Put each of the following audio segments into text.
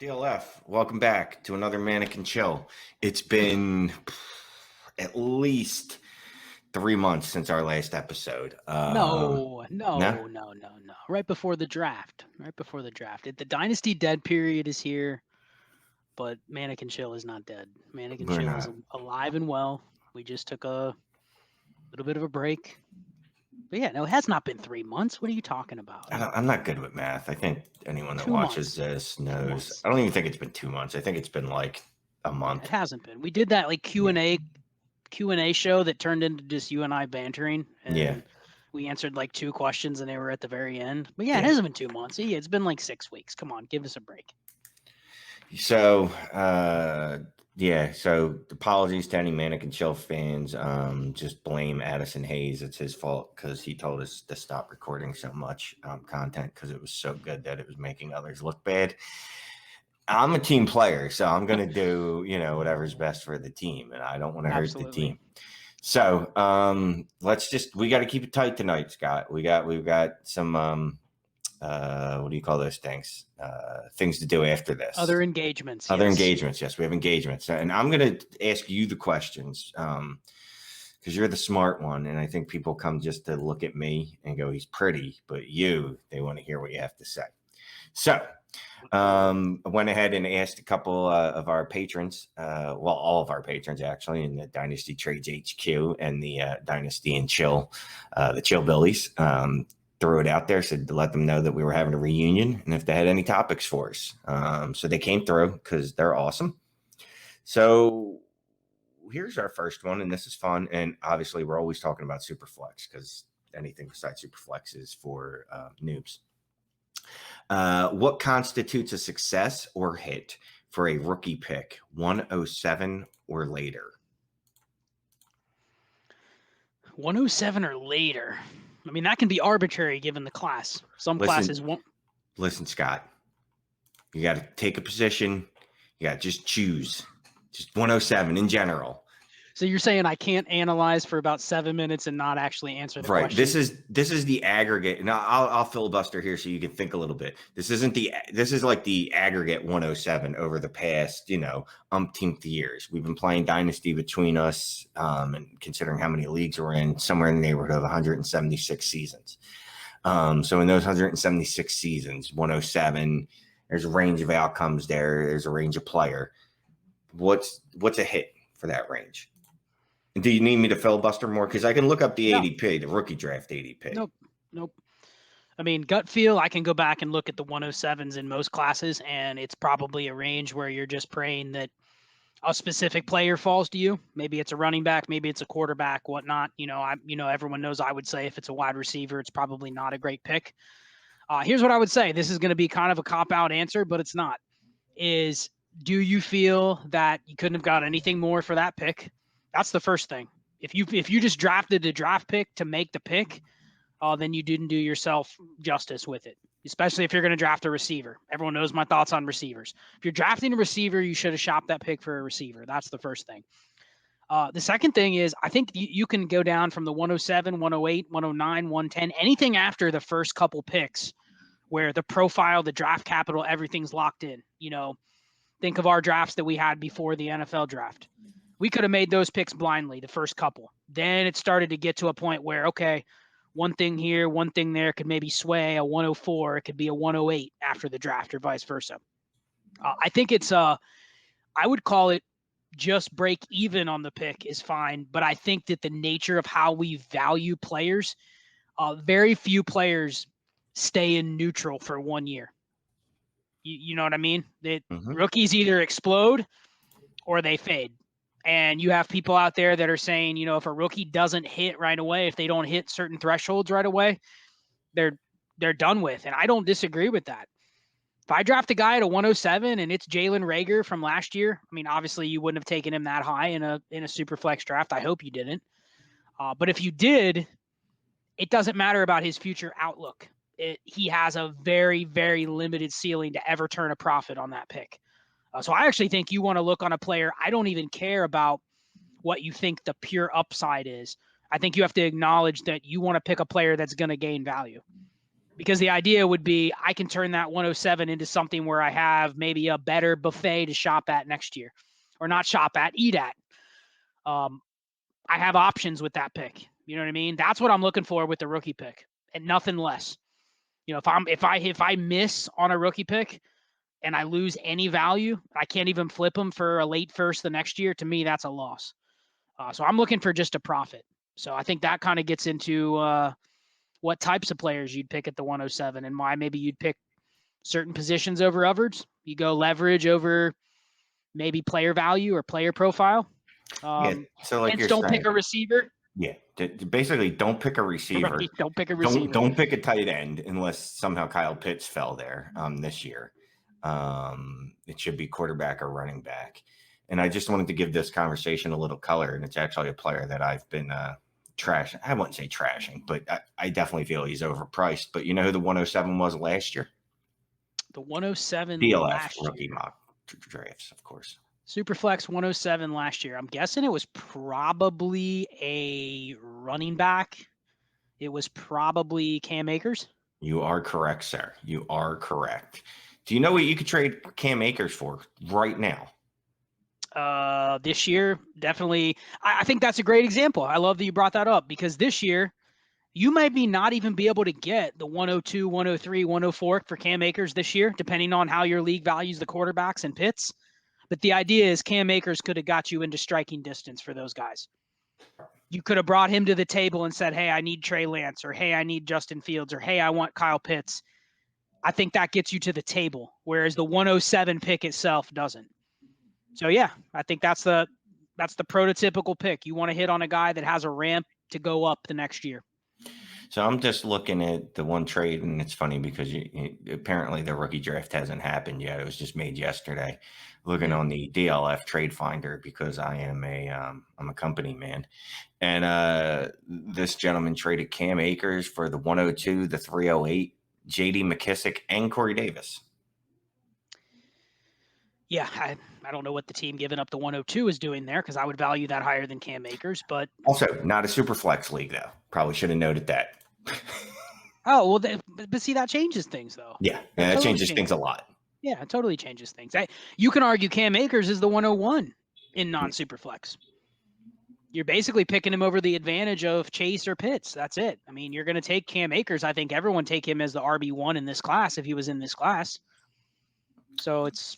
TLF, welcome back to another Mannequin Chill. It's been at least 3 months since our last episode. No. No? Right before the draft. The Dynasty dead period is here, but Mannequin Chill is not dead. Mannequin We're Chill is not. alive and well. We just took a little bit of a break. But yeah, no, it has not been 3 months. What are you talking about? I'm not good with math. I think anyone that 2 watches months. this 2 knows. months. I don't even think it's been 2 months. I think it's been like a Yeah, it month. hasn't been. We did that like Q&A show that turned into just you and I bantering, Yeah. and we answered like 2 questions and they were at the very end. But yeah, it Yeah. hasn't been 2 months. Yeah, it's been like 6 weeks. Come on, give us a break. So, so apologies to any Mannequin Chill fans. Just blame Addison Hayes. It's his fault because he told us to stop recording so much content because it was so good that it was making others look bad. I'm a team player, so I'm going to do, whatever's best for the team, and I don't want to hurt the team. So, we got to keep it tight tonight, Scott. We've got some, what do you call those things? Things to do after this. Other engagements. Engagements. Yes, we have engagements. And I'm going to ask you the questions because you're the smart one. And I think people come just to look at me and go, he's pretty, but they want to hear what you have to say. So I went ahead and asked a couple of our patrons, all of our patrons actually, in the Dynasty Trades HQ and the Dynasty and Chill, the Chill Billies. Threw it out there, said to let them know that we were having a reunion and if they had any topics for us. So they came through because they're awesome. So here's our first one, and this is fun. And obviously, we're always talking about Superflex because anything besides Superflex is for noobs. What constitutes a success or hit for a rookie pick, 107 or later? 107 or later. I mean, that can be arbitrary given the class. Some classes won't. Listen, Scott, you got to take a position. You got to just choose. Just 107 in general. So you're saying I can't analyze for about 7 minutes and not actually answer the question? This is the aggregate. Now I'll filibuster here so you can think a little bit. This is like the aggregate 107 over the past, umpteenth years. We've been playing Dynasty between us, and considering how many leagues we're in, somewhere in the neighborhood of 176 seasons. So in those 176 seasons, 107, there's a range of outcomes there. There's a range of player. What's a hit for that range? And do you need me to filibuster more? Because I can look up the ADP, the rookie draft ADP. Nope. I mean, gut feel, I can go back and look at the 107s in most classes, and it's probably a range where you're just praying that a specific player falls to you. Maybe it's a running back, maybe it's a quarterback, whatnot. Everyone knows I would say if it's a wide receiver, it's probably not a great pick. Here's what I would say. This is going to be kind of a cop-out answer, but it's not. Do you feel that you couldn't have got anything more for that pick? That's the first thing. If you just drafted the draft pick to make the pick, then you didn't do yourself justice with it, especially if you're going to draft a receiver. Everyone knows my thoughts on receivers. If you're drafting a receiver, you should have shopped that pick for a receiver. That's the first thing. The second thing is I think you can go down from the 107, 108, 109, 110, anything after the first couple picks where the profile, the draft capital, everything's locked in. Think of our drafts that we had before the NFL draft. We could have made those picks blindly, the first couple. Then it started to get to a point where, okay, one thing here, one thing there could maybe sway a 104. It could be a 108 after the draft or vice versa. I think I would call it just break even on the pick is fine. But I think that the nature of how we value players, very few players stay in neutral for 1 year. You know what I mean? Rookies either explode or they fade. And you have people out there that are saying, if a rookie doesn't hit right away, if they don't hit certain thresholds right away, they're done with. And I don't disagree with that. If I draft a guy at a 107 and it's Jalen Reagor from last year, I mean, obviously you wouldn't have taken him that high in a super flex draft. I hope you didn't. But if you did, it doesn't matter about his future outlook. He has a very, very limited ceiling to ever turn a profit on that pick. So I actually think you want to look on a player. I don't even care about what you think the pure upside is. I think you have to acknowledge that you want to pick a player that's going to gain value. Because the idea would be I can turn that 107 into something where I have maybe a better buffet to shop at next year, or not shop at, eat at. I have options with that pick. You know what I mean? That's what I'm looking for with the rookie pick, and nothing less. You know, if I miss on a rookie pick and I lose any value, I can't even flip them for a late first the next year. To me, that's a loss. So I'm looking for just a profit. So I think that kind of gets into what types of players you'd pick at the 107 and why maybe you'd pick certain positions over others. You go leverage over maybe player value or player profile. Yeah. So like Hence, you're don't saying, pick a receiver. yeah, basically don't pick a receiver. Right, don't pick a receiver. Don't pick a tight end unless somehow Kyle Pitts fell there this year. It should be quarterback or running back. And I just wanted to give this conversation a little color, and it's actually a player that I've been trashing. I wouldn't say trashing, but I definitely feel he's overpriced. But you know who the 107 was last year? The 107 DLF last rookie year. mock drafts, of course. Superflex 107 last year. I'm guessing it was probably a running back. It was probably Cam Akers. You are correct, sir. You are correct. Do you know what you could trade Cam Akers for right now? This year, definitely. I think that's a great example. I love that you brought that up because this year, you might not even be able to get the 102, 103, 104 for Cam Akers this year, depending on how your league values the quarterbacks and Pitts. But the idea is Cam Akers could have got you into striking distance for those guys. You could have brought him to the table and said, hey, I need Trey Lance, or hey, I need Justin Fields, or hey, I want Kyle Pitts. I think that gets you to the table, whereas the 107 pick itself doesn't. So yeah, I think that's the prototypical pick. You want to hit on a guy that has a ramp to go up the next year. So I'm just looking at the one trade, and it's funny because apparently the rookie draft hasn't happened yet. It was just made yesterday. Looking on the DLF Trade Finder because I am I'm a company man, and this gentleman traded Cam Akers for the 102, the 308, J.D. McKissick, and Corey Davis. Yeah, I don't know what the team giving up the 102 is doing there because I would value that higher than Cam Akers, but also not a super flex league though. Probably should have noted that. Oh well, but see that changes things though. Yeah, that totally changes things a lot. Yeah, it totally changes things. You can argue Cam Akers is the 101 in non-super flex. You're basically picking him over the advantage of Chase or Pitts. That's it. I mean, you're going to take Cam Akers. I think everyone take him as the RB1 in this class if he was in this class. So it's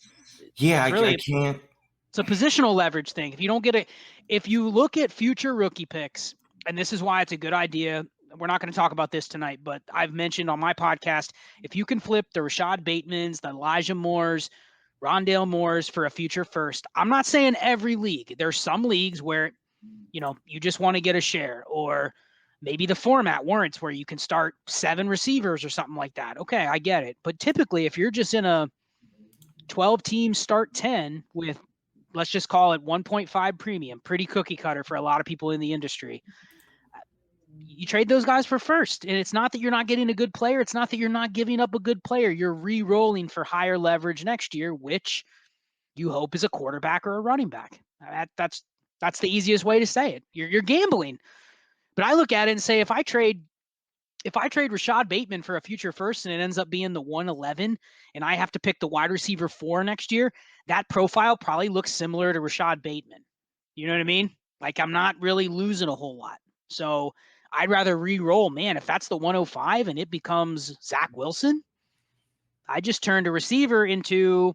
really, I can't. It's a positional leverage thing. If you don't get it, if you look at future rookie picks, and this is why it's a good idea. We're not going to talk about this tonight, but I've mentioned on my podcast, if you can flip the Rashad Batemans, the Elijah Moores, Rondale Moores for a future first, I'm not saying every league. There's some leagues where, you just want to get a share, or maybe the format warrants where you can start 7 receivers or something like that. Okay, I get it. But typically, if you're just in a 12-team start 10 with, let's just call it 1.5 premium, pretty cookie cutter for a lot of people in the industry, you trade those guys for first. And it's not that you're not getting a good player. It's not that you're not giving up a good player. You're re-rolling for higher leverage next year, which you hope is a quarterback or a running back. That's the easiest way to say it. You're gambling. But I look at it and say, if I trade Rashad Bateman for a future first and it ends up being the 111 and I have to pick the wide receiver 4 next year, that profile probably looks similar to Rashad Bateman. You know what I mean? Like, I'm not really losing a whole lot. So I'd rather re-roll. Man, if that's the 105 and it becomes Zach Wilson, I just turned a receiver into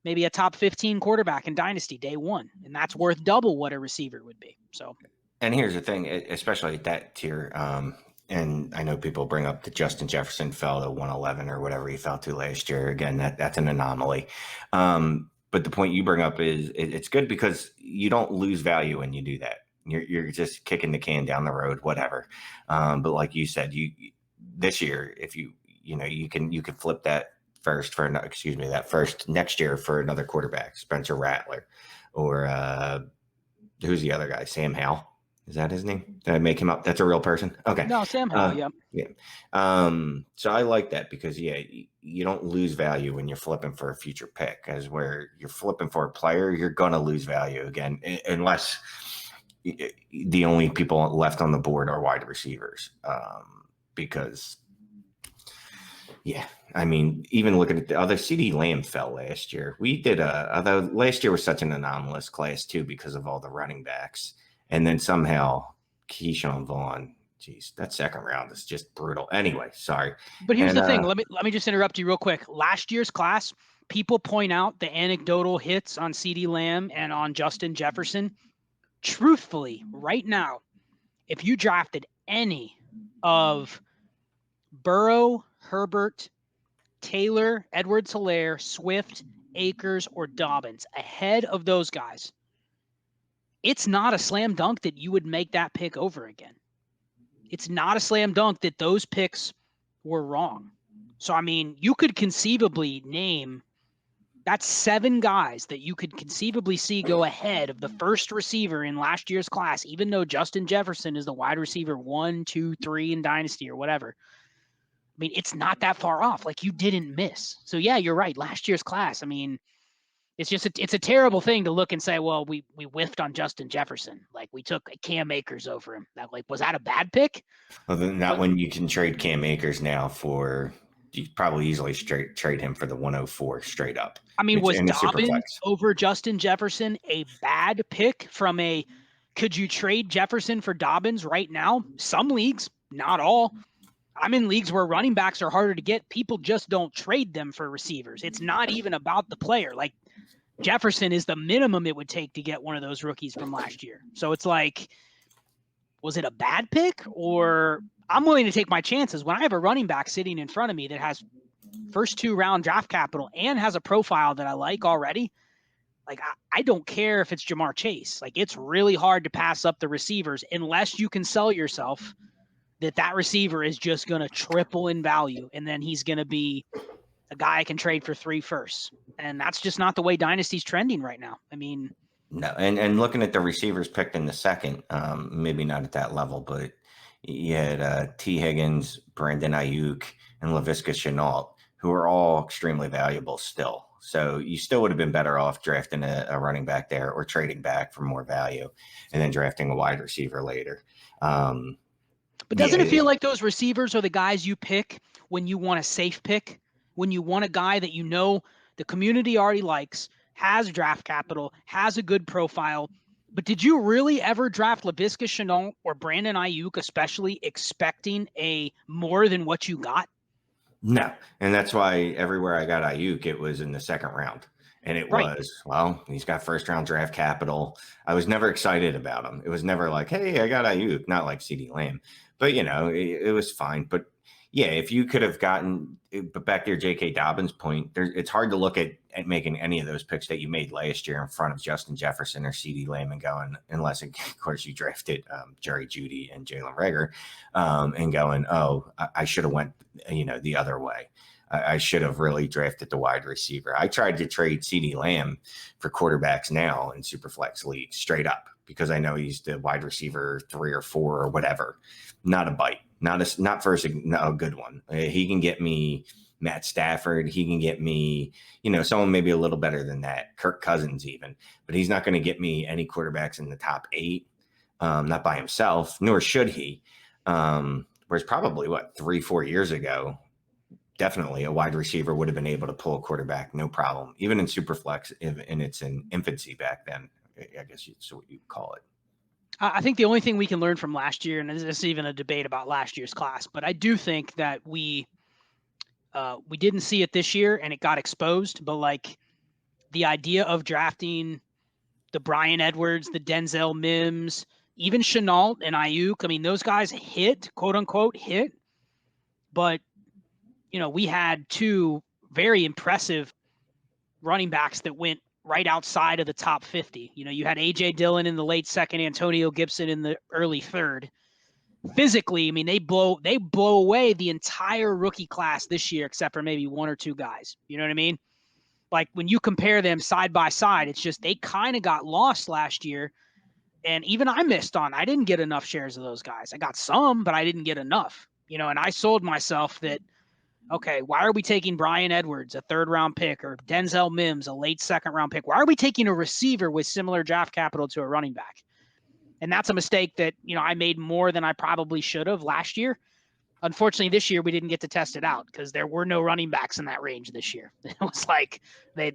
maybe a top 15 quarterback in Dynasty day 1. And that's worth double what a receiver would be. So, and here's the thing, especially at that tier, and I know people bring up that Justin Jefferson fell to 111 or whatever he fell to last year. Again, that's an anomaly. But the point you bring up is it's good because you don't lose value when you do that. You're just kicking the can down the road, whatever. But like you said, this year, if you can flip that first that first next year for another quarterback, Spencer Rattler, or who's the other guy? Sam Howell. Is that his name? Did I make him up? That's a real person? Okay. No, Sam Howell, yeah. Yeah. So I like that because, you don't lose value when you're flipping for a future pick, as where you're flipping for a player, you're going to lose value again, unless the only people left on the board are wide receivers, because Yeah. I mean, even looking at the other CD Lamb fell last year. We did although last year was such an anomalous class too because of all the running backs. And then somehow Keyshawn Vaughn, geez, that second round is just brutal. Anyway, sorry. But here's And the thing. Let me just interrupt you real quick. Last year's class, people point out the anecdotal hits on CD Lamb and on Justin Jefferson. Truthfully, right now, if you drafted any of Burrow, Herbert, Taylor, Edwards-Helaire, Swift, Akers, or Dobbins ahead of those guys, it's not a slam dunk that you would make that pick over again. It's not a slam dunk that those picks were wrong. So, I mean, you could conceivably name that's 7 guys that you could conceivably see go ahead of the first receiver in last year's class, even though Justin Jefferson is the wide receiver 1, 2, 3 in Dynasty or whatever. I mean, it's not that far off. Like, you didn't miss. So, yeah, you're right. Last year's class, I mean, it's a terrible thing to look and say, well, we whiffed on Justin Jefferson. Like, we took Cam Akers over him. That, like, was that a bad pick? well, then not But when you can trade Cam Akers now for you probably easily trade him for the 104 straight up. I mean, Which was in a super Dobbins flex. over Justin Jefferson a bad pick from a could you trade Jefferson for Dobbins right now? Some leagues, not all. I'm in leagues where running backs are harder to get. People just don't trade them for receivers. It's not even about the player. Like, Jefferson is the minimum it would take to get one of those rookies from last year. So it's like, was it a bad pick? Or I'm willing to take my chances when I have a running back sitting in front of me that has first 2-round draft capital and has a profile that I like already. Like, I don't care if it's Jamar Chase. Like, it's really hard to pass up the receivers unless you can sell yourself that receiver is just going to triple in value. And then he's going to be a guy I can trade for 3 firsts. And that's just not the way Dynasty's trending right now. I mean, No, and looking at the receivers picked in the second, maybe not at that level, but you had T. Higgins, Brandon Ayuk, and Laviska Shenault, who are all extremely valuable still. So you still would have been better off drafting a running back there or trading back for more value and then drafting a wide receiver later. but doesn't it feel like those receivers are the guys you pick when you want a safe pick, when you want a guy that you know the community already likes, has draft capital, has a good profile? But did you really ever draft Laviska Shenault or Brandon Ayuk, especially expecting a more than what you got? No, and that's why everywhere I got Ayuk, it was in the second round. And it Right. was, well, he's got first round draft capital. I was never excited about him. It was never like, hey, I got Ayuk, not like CD Lamb. But, it was fine. But yeah, if you could have gotten, but back to your J.K. Dobbins point, it's hard to look at making any of those picks that you made last year in front of Justin Jefferson or CD Lamb and going, unless, of course, you drafted Jerry Jeudy and Jalen Reagor and going, oh, I should have went, the other way. I should have really drafted the wide receiver. I tried to trade CD Lamb for quarterbacks now in Superflex leagues straight up because I know he's the wide receiver 3 or 4 or whatever. Not a bite, not for a good one. He can get me Matt Stafford. He can get me, someone maybe a little better than that, Kirk Cousins even, but he's not going to get me any quarterbacks in the top 8, not by himself, nor should he. Whereas probably 3-4 years ago, definitely a wide receiver would have been able to pull a quarterback, no problem, even in Superflex, and it's in infancy back then, I guess that's what you call it. I think the only thing we can learn from last year, and this is even a debate about last year's class, but I do think that we didn't see it this year and it got exposed, but like the idea of drafting the Bryan Edwards, the Denzel Mims, even Shenault and Ayuk, I mean, those guys hit, quote unquote, hit, but we had 2 very impressive running backs that went right outside of the top 50. You had A.J. Dillon in the late second, Antonio Gibson in the early third. Physically, I mean, they blow away the entire rookie class this year, except for maybe 1 or 2 guys. You know what I mean? Like, when you compare them side by side, it's just they kind of got lost last year. And even I didn't get enough shares of those guys. I got some, but I didn't get enough. And I sold myself that, okay, why are we taking Bryan Edwards, a 3rd-round pick, or Denzel Mims, a late 2nd-round pick? Why are we taking a receiver with similar draft capital to a running back? And that's a mistake that, I made more than I probably should have last year. Unfortunately, this year we didn't get to test it out because there were no running backs in that range this year. It was like the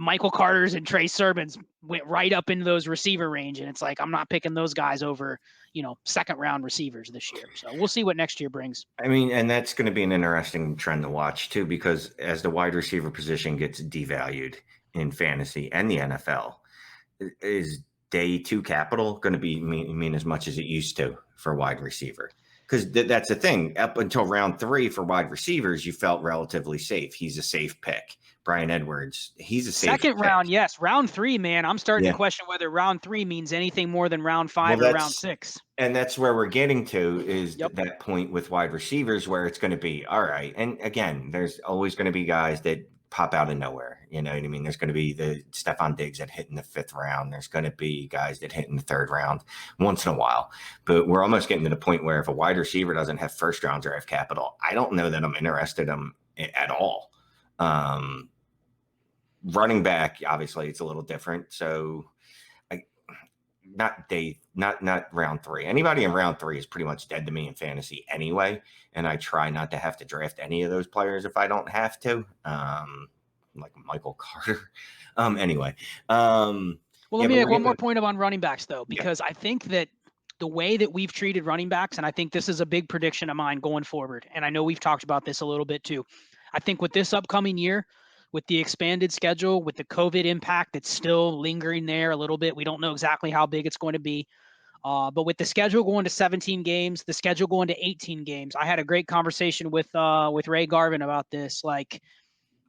Michael Carters and Trey Sermons went right up into those receiver range, and it's like I'm not picking those guys over, second round receivers this year. So we'll see what next year brings. I mean, and that's going to be an interesting trend to watch too, because as the wide receiver position gets devalued in fantasy and the NFL, is day two capital going to be mean as much as it used to for wide receiver? Because that's the thing. Up until round 3 for wide receivers, you felt relatively safe. He's a safe pick. Brian Edwards, he's a safe second pick. round. Yes, round 3, man. I'm starting to question whether round 3 means anything more than round 5 or round 6. And that's where we're getting to is that point with wide receivers where it's going to be all right. And again, there's always going to be guys that pop out of nowhere. You know what I mean? There's going to be the Stephon Diggs that hit in the 5th round. There's going to be guys that hit in the 3rd round once in a while. But we're almost getting to the point where if a wide receiver doesn't have first round draft capital, I don't know that I'm interested in at all. Running back, obviously, it's a little different. So not round 3. Anybody in round 3 is pretty much dead to me in fantasy anyway. And I try not to have to draft any of those players if I don't have to. Like Michael Carter. Anyway. Well, let me make one more point on running backs, though, because I think that the way that we've treated running backs, and I think this is a big prediction of mine going forward, and I know we've talked about this a little bit too. I think with this upcoming year, with the expanded schedule, with the COVID impact that's still lingering there a little bit, we don't know exactly how big it's going to be. But with the schedule going to 17 games, the schedule going to 18 games, I had a great conversation with Ray Garvin about this. Like,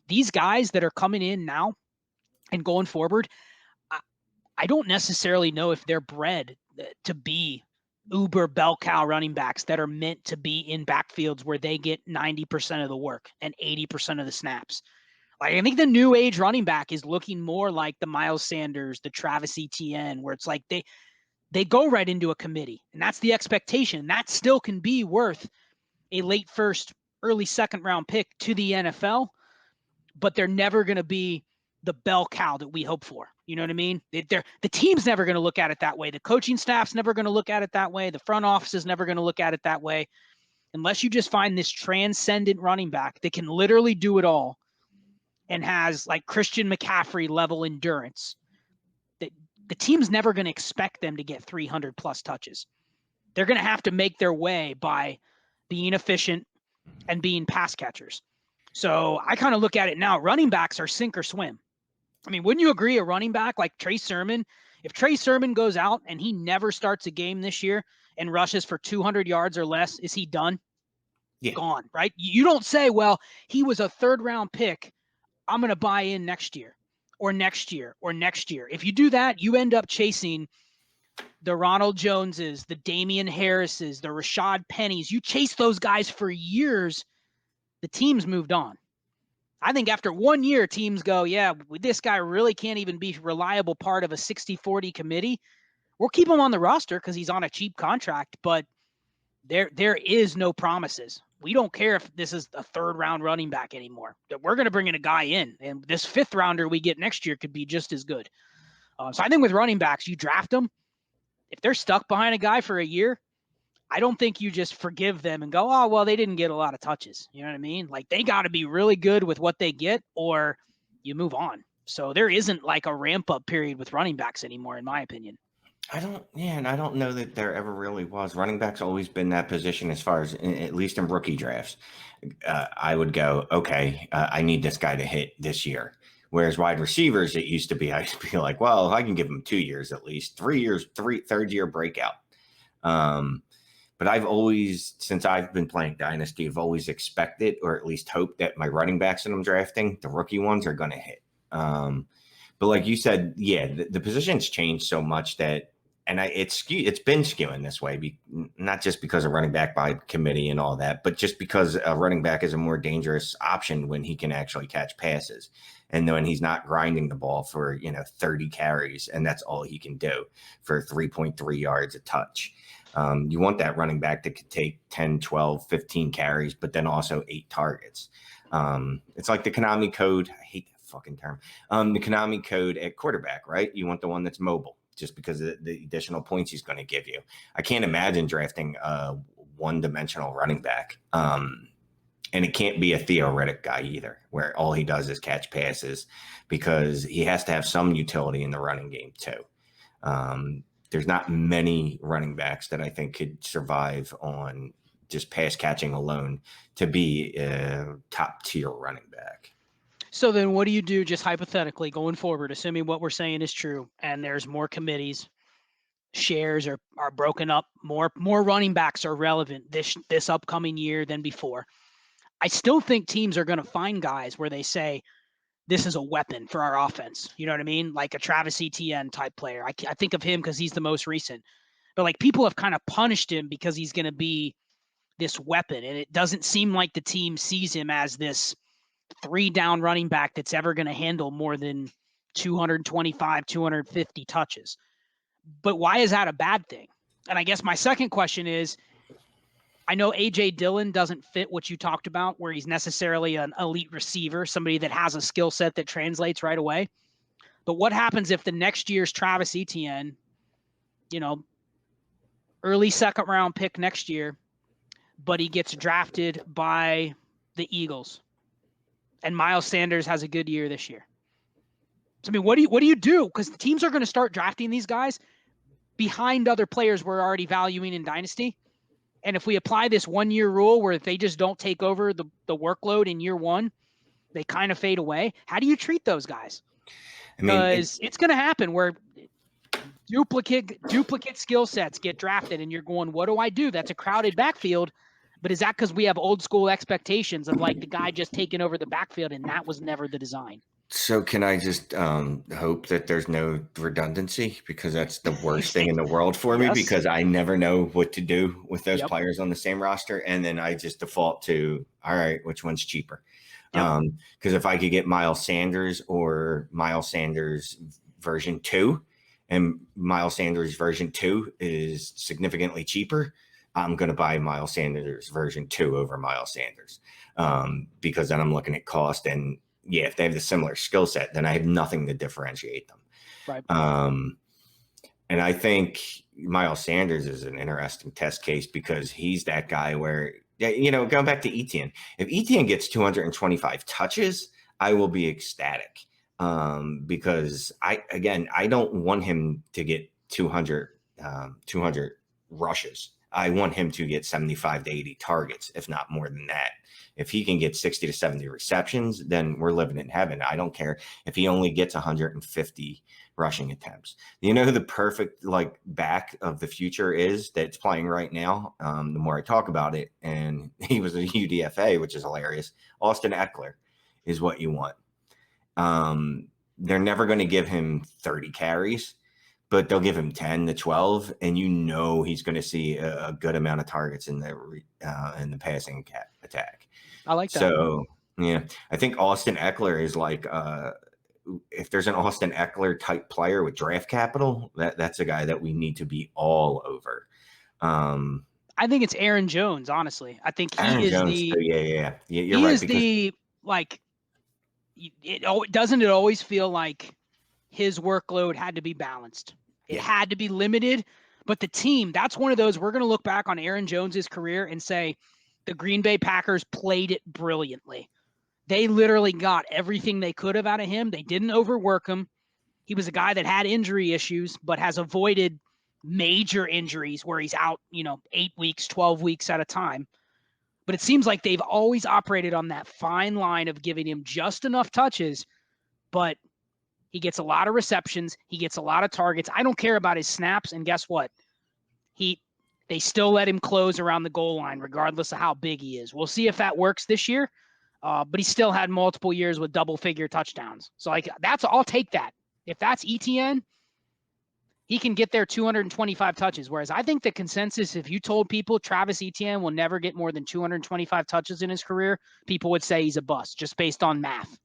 these guys that are coming in now and going forward, I don't necessarily know if they're bred to be uber bell cow running backs that are meant to be in backfields where they get 90% of the work and 80% of the snaps. Like, I think the new age running back is looking more like the Miles Sanders, the Travis Etienne, where it's like they go right into a committee, and that's the expectation. That still can be worth a late first, early second round pick to the NFL, but they're never going to be the bell cow that we hope for. You know what I mean? The team's never going to look at it that way. The coaching staff's never going to look at it that way. The front office is never going to look at it that way, unless you just find this transcendent running back that can literally do it all and has like Christian McCaffrey level endurance. The team's never going to expect them to get 300 plus touches. They're going to have to make their way by being efficient and being pass catchers. So I kind of look at it now. Running backs are sink or swim. I mean, wouldn't you agree a running back like Trey Sermon, if Trey Sermon goes out and he never starts a game this year and rushes for 200 yards or less, is he done? Yeah. Gone, right? You don't say, well, he was a 3rd round pick, I'm going to buy in next year or next year or next year. If you do that, you end up chasing the Ronald Joneses, the Damian Harrises, the Rashad Pennies. You chase those guys for years. The team's moved on. I think after 1 year, teams go, yeah, this guy really can't even be a reliable part of a 60-40 committee. We'll keep him on the roster because he's on a cheap contract, but there is no promises. We don't care if this is a 3rd round running back anymore. We're going to bring in a guy in, and this 5th rounder we get next year could be just as good. So I think with running backs, you draft them. If they're stuck behind a guy for a year, I don't think you just forgive them and go, oh, well, they didn't get a lot of touches. You know what I mean? Like, they got to be really good with what they get, or you move on. So there isn't like a ramp up period with running backs anymore, in my opinion. And I don't know that there ever really was. Running back's always been that position as far as, at least in rookie drafts. I would go, okay, I need this guy to hit this year. Whereas wide receivers, it used to be, I used to be like, well, I can give him 2 years at least, 3 years, 3rd year breakout. But I've always, since I've been playing Dynasty, I've always expected, or at least hoped, that my running backs that I'm drafting, the rookie ones, are going to hit. But like you said, yeah, the position's changed so much that, and it's been skewing this way, not just because of running back by committee and all that, but just because a running back is a more dangerous option when he can actually catch passes. And when he's not grinding the ball for, 30 carries, and that's all he can do for 3.3 yards a touch. You want that running back that could take 10, 12, 15 carries, but then also 8 targets. It's like the Konami code. I hate that fucking term. The Konami code at quarterback, right? You want the one that's mobile, just because of the additional points he's going to give you. I can't imagine drafting a one-dimensional running back. And it can't be a theoretic guy either, where all he does is catch passes, because he has to have some utility in the running game too. There's not many running backs that I think could survive on just pass catching alone to be a top tier running back. So then what do you do, just hypothetically going forward, assuming what we're saying is true and there's more committees, shares are broken up, more running backs are relevant this upcoming year than before. I still think teams are going to find guys where they say, this is a weapon for our offense. You know what I mean? Like a Travis Etienne type player. I think of him because he's the most recent. But like people have kind of punished him because he's going to be this weapon. And it doesn't seem like the team sees him as this 3-down running back that's ever going to handle more than 225, 250 touches. But why is that a bad thing? And I guess my second question is, I know A.J. Dillon doesn't fit what you talked about, where he's necessarily an elite receiver, somebody that has a skill set that translates right away. But what happens if the next year's Travis Etienne, early second round pick next year, but he gets drafted by the Eagles and Myles Sanders has a good year this year? So, I mean, what do you do? Because the teams are going to start drafting these guys behind other players we're already valuing in Dynasty. And if we apply this 1-year rule where if they just don't take over the workload in year one, they kind of fade away. How do you treat those guys? Because it's going to happen where duplicate skill sets get drafted and you're going, what do I do? That's a crowded backfield. But is that because we have old school expectations of like the guy just taking over the backfield, and that was never the design? So can I just hope that there's no redundancy, because that's the worst thing in the world for me, because I never know what to do with those players on the same roster. And then I just default to, all right, which one's cheaper? Because if I could get Myles Sanders or Myles Sanders version 2, and Myles Sanders version 2 is significantly cheaper, I'm going to buy Myles Sanders version 2 over Myles Sanders, because then I'm looking at cost, and yeah, if they have the similar skill set, then I have nothing to differentiate them. Right. And I think Myles Sanders is an interesting test case, because he's that guy where, going back to Etienne, if Etienne gets 225 touches, I will be ecstatic, because I don't want him to get 200 rushes. I want him to get 75 to 80 targets, if not more than that. If he can get 60 to 70 receptions, then we're living in heaven. I don't care if he only gets 150 rushing attempts. You know who the perfect back of the future is that's playing right now? The more I talk about it, and he was a UDFA, which is hilarious. Austin Eckler is what you want. They're never going to give him 30 carries, but they'll give him 10 to 12, and he's going to see a good amount of targets in the passing attack. I like that. So, yeah, I think Austin Eckler is if there's an Austin Eckler type player with draft capital, that's a guy that we need to be all over. I think it's Aaron Jones, honestly. I think he is Jones, yeah. You're he right. Is doesn't it always feel like his workload had to be balanced? It had to be limited, but the team, that's one of those, we're going to look back on Aaron Jones's career and say the Green Bay Packers played it brilliantly. They literally got everything they could have out of him. They didn't overwork him. He was a guy that had injury issues, but has avoided major injuries where he's out, 8 weeks, 12 weeks at a time. But it seems like they've always operated on that fine line of giving him just enough touches, but he gets a lot of receptions. He gets a lot of targets. I don't care about his snaps. And guess what? They still let him close around the goal line, regardless of how big he is. We'll see if that works this year. But he still had multiple years with double-figure touchdowns. So I'll take that. If that's Etienne, he can get there 225 touches. Whereas I think the consensus, if you told people Travis Etienne will never get more than 225 touches in his career, people would say he's a bust just based on math.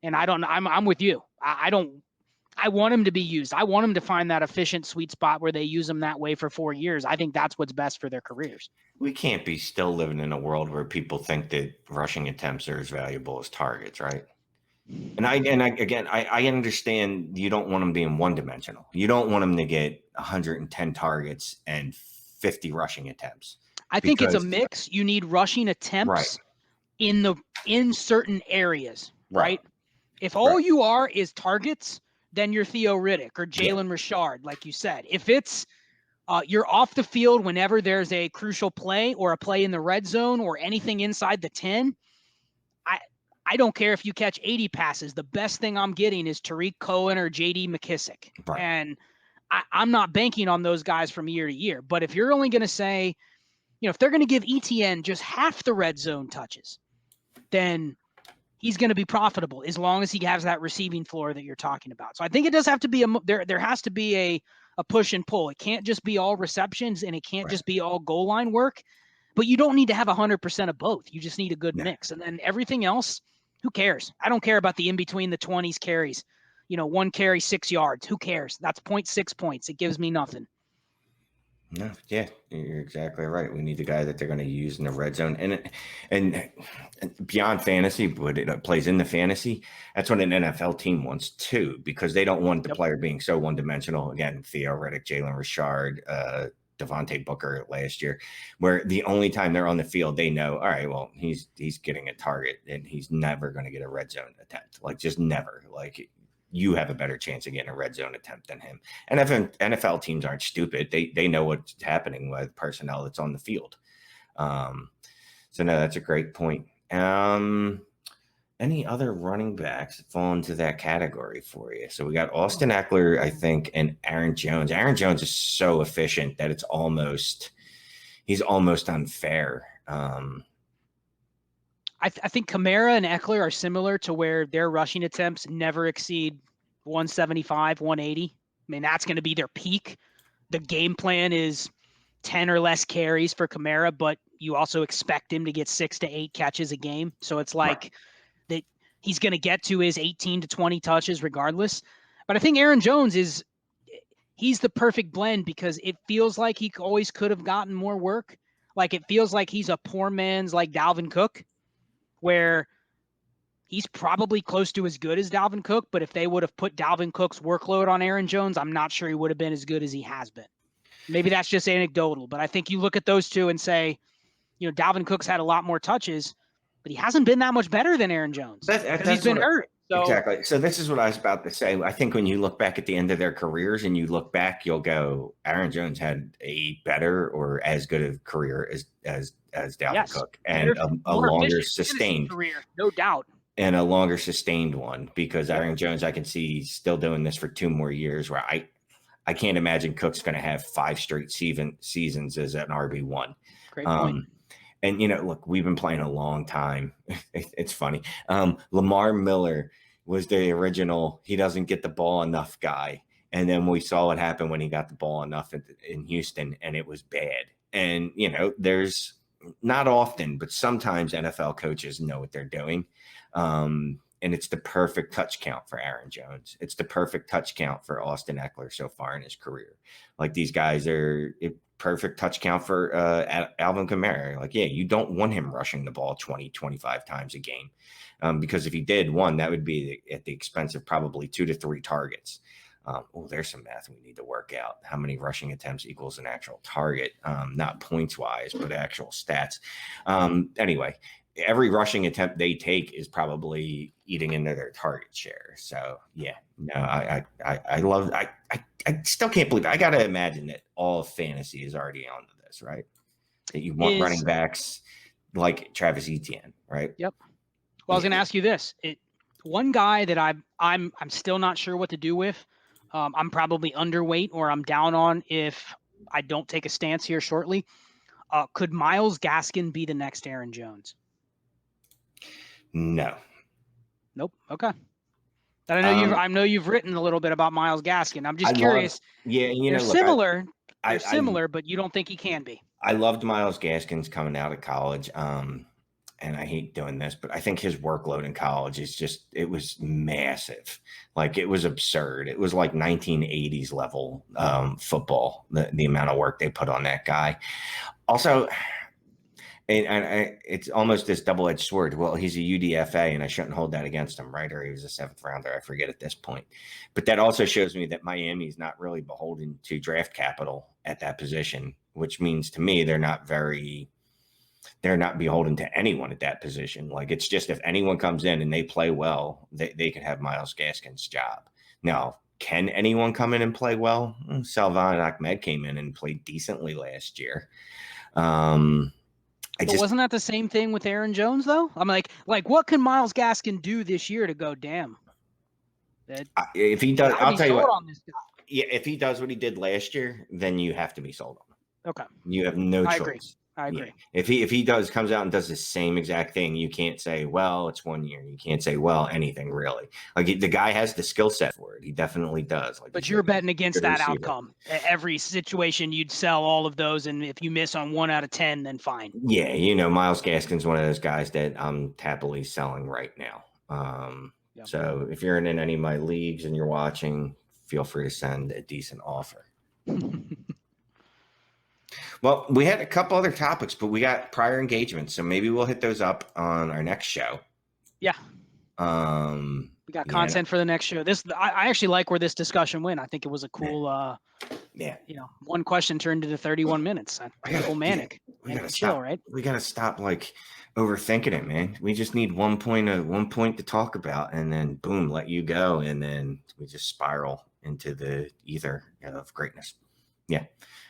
And I'm with you. I want him to be used. I want him to find that efficient sweet spot where they use him that way for 4 years. I think that's what's best for their careers. We can't be still living in a world where people think that rushing attempts are as valuable as targets, right? And I understand you don't want them being one-dimensional. You don't want them to get 110 targets and 50 rushing attempts. I think it's a mix. You need rushing attempts in certain areas, right? If all you are is targets, then you're Theo Riddick or Jalen Richard, like you said. If it's you're off the field whenever there's a crucial play or a play in the red zone or anything inside the 10, I don't care if you catch 80 passes. The best thing I'm getting is Tariq Cohen or J.D. McKissick. Right. And I'm not banking on those guys from year to year. But if you're only going to say, if they're going to give ETN just half the red zone touches, then he's going to be profitable as long as he has that receiving floor that you're talking about. So I think it does have to be there has to be a push and pull. It can't just be all receptions and it can't just be all goal line work, but you don't need to have 100% of both. You just need a good mix. And then everything else, who cares? I don't care about the in between the 20s carries. 1 carry, 6 yards. Who cares? That's 0.6 points. It gives me nothing. No, yeah, you're exactly right. We need the guy that they're going to use in the red zone, and beyond fantasy, but it plays into fantasy. That's what an NFL team wants too, because they don't want the player being so one-dimensional. Again, Theo Riddick, Jalen Richard, Devontae Booker last year, where the only time they're on the field, they know, all right, well, he's getting a target, and he's never going to get a red zone attempt, like just never, like. You have a better chance of getting a red zone attempt than him. And NFL teams aren't stupid. They know what's happening with personnel that's on the field. So no, that's a great point. Any other running backs that fall into that category for you? So we got Austin Eckler, I think, and Aaron Jones. Aaron Jones is so efficient that he's almost unfair. I think Kamara and Eckler are similar to where their rushing attempts never exceed 175, 180. I mean, that's going to be their peak. The game plan is 10 or less carries for Kamara, but you also expect him to get 6 to 8 catches a game. So it's like that he's going to get to his 18 to 20 touches regardless. But I think Aaron Jones he's the perfect blend because it feels like he always could have gotten more work. Like it feels like he's a poor man's like Dalvin Cook, where he's probably close to as good as Dalvin Cook, but if they would have put Dalvin Cook's workload on Aaron Jones, I'm not sure he would have been as good as he has been. Maybe that's just anecdotal, but I think you look at those two and say, Dalvin Cook's had a lot more touches, but he hasn't been that much better than Aaron Jones because he's been hurt. So, exactly. So this is what I was about to say. I think when you look back at the end of their careers and you look back, you'll go, Aaron Jones had a better or as good a career as Dalvin Cook, and a longer sustained career, no doubt. And a longer sustained one, because Aaron Jones, I can see still doing this for 2 more years, where I can't imagine Cook's going to have 5 straight seasons as an RB1. Great point. And, look, we've been playing a long time. It's funny. Lamar Miller was the original, he doesn't get the ball enough guy. And then we saw what happened when he got the ball enough in Houston, and it was bad. And, there's not often, but sometimes NFL coaches know what they're doing. And it's the perfect touch count for Aaron Jones. It's the perfect touch count for Austin Eckler so far in his career. Like, these guys are perfect touch count for Alvin Kamara. Like, you don't want him rushing the ball 20, 25 times a game. Because if he did one, that would be at the expense of probably 2 to 3 targets. There's some math we need to work out. How many rushing attempts equals an actual target? Not points wise, but actual stats. Anyway, every rushing attempt they take is probably eating into their target share. So I love. I still can't believe it. I got to imagine that all of fantasy is already onto this, right? That you want running backs like Travis Etienne, right? Yep. Well, I was going to ask you this. One guy that I'm still not sure what to do with. I'm probably underweight, or I'm down on if I don't take a stance here shortly. Could Myles Gaskin be the next Aaron Jones? No. Nope. Okay. I know you've written a little bit about Myles Gaskin. I'm just curious. They're similar. They're similar, but you don't think he can be. I loved Myles Gaskin's coming out of college. And I hate doing this, but I think his workload in college it was massive. Like, it was absurd. It was like 1980s level football, the amount of work they put on that guy. Also, and it's almost this double-edged sword. Well, he's a UDFA, and I shouldn't hold that against him, right? Or he was a 7th rounder. I forget at this point. But that also shows me that Miami's not really beholden to draft capital at that position, which means to me they're not beholden to anyone at that position. Like, it's just if anyone comes in and they play well, they can have Myles Gaskin's job. Now, can anyone come in and play well? Salvan Ahmed came in and played decently last year. Wasn't that the same thing with Aaron Jones, though? I'm like, what can Myles Gaskin do this year to go, damn? If he does, I'll tell you what. On this guy. Yeah, if he does what he did last year, then you have to be sold on him. Okay. You have no choice. I agree. Yeah. If he comes out and does the same exact thing, you can't say, well, it's 1 year. You can't say, well, anything really. Like, the guy has the skill set for it. He definitely does. Like, but you're betting against that outcome. Every situation you'd sell all of those, and if you miss on 1 out of 10, then fine. Yeah, Myles Gaskin's one of those guys that I'm happily selling right now. So if you're in any of my leagues and you're watching, feel free to send a decent offer. Well, we had a couple other topics, but we got prior engagements, so maybe we'll hit those up on our next show. Yeah. We got content for the next show. I actually like where this discussion went. I think it was a cool. One question turned into 31 minutes. Manic. We gotta chill, right? We gotta stop overthinking it, man. We just need one point to talk about, and then boom, let you go, and then we just spiral into the ether of greatness. Yeah.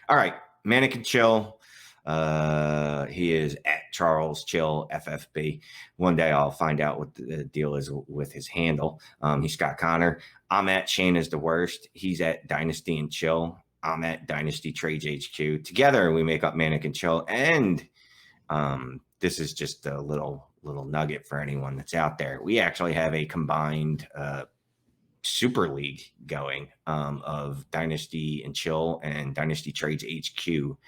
All right. Manic and Chill. He is at Charles Chill FFB. One day I'll find out what the deal is with his handle. He's Scott Connor. I'm at Shane is the Worst. He's at Dynasty and Chill. I'm at Dynasty Trades HQ. Together we make up Manic and Chill. And this is just a little nugget for anyone that's out there. We actually have a combined Super League going of Dynasty and Chill and Dynasty Trades HQ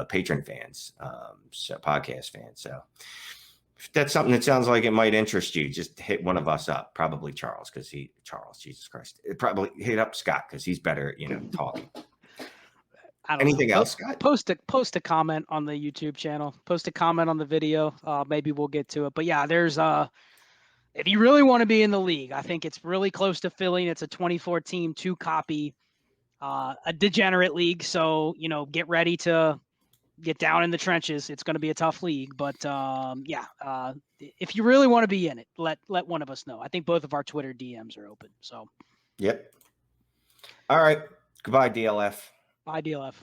patron fans, podcast fans. So if that's something that sounds like it might interest you, just hit one of us up. Probably Charles, Jesus Christ. Probably hit up Scott because he's better at, talking. Anything else, Scott? Post a comment on the YouTube channel. Post a comment on the video. Maybe we'll get to it. But yeah, there's if you really want to be in the league, I think it's really close to filling. It's a 24-team, 2-copy, a degenerate league. So, get ready to get down in the trenches. It's going to be a tough league. But, if you really want to be in it, let one of us know. I think both of our Twitter DMs are open. So, yep. All right. Goodbye, DLF. Bye, DLF.